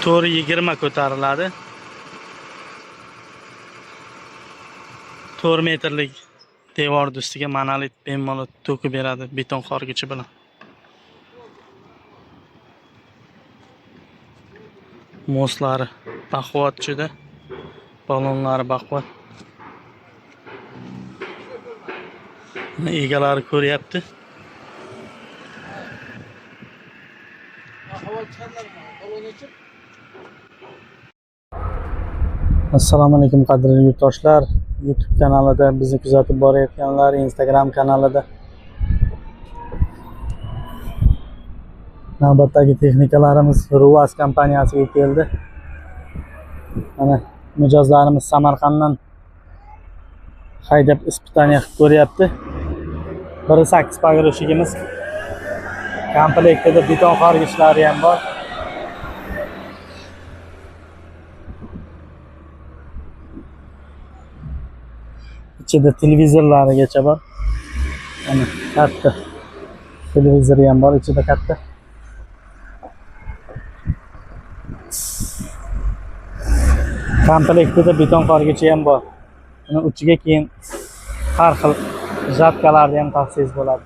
420 ko'tariladi. 4 metrlik devor ustiga monolit bemalol to'kib beradi beton qorgichi bilan. Moslari baquvvat juda. Balonlari baquvvat. Egalari ko'ryapti. Assalomu alaykum qadrli yurtdoshlar. YouTube kanalida bizni kuzatib borayotganlar, Instagram kanalida navbatdagi texnikalarimiz Ruvaz kompaniyasiga keldi. Mana mijozlarimiz Samarqanddan haydab ispitaniya qilib ko'ryapti. 1.8 pogrushigimiz komplektida beton qorgichlari ham bor. İçinde televizorlarigacha bor. Mana katta televizori ham bor, ichida katta. Komplektida beton qorgichi ham bor. Uni uchiga keyin har xil jatkalarni ham taqsiz bo'ladi.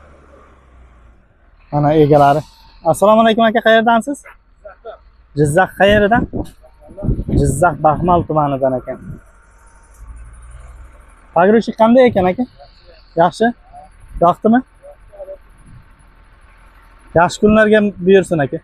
Mana egalari. Assalomu alaykum aka, qayerdansiz? Jizzax qayeridan? Jizzax Baxmal tumanidan ekan. Pogrushik qanday ekan aka? Yaxshi? Yoqdimi? Yaxshi kunlarga buyursin aka.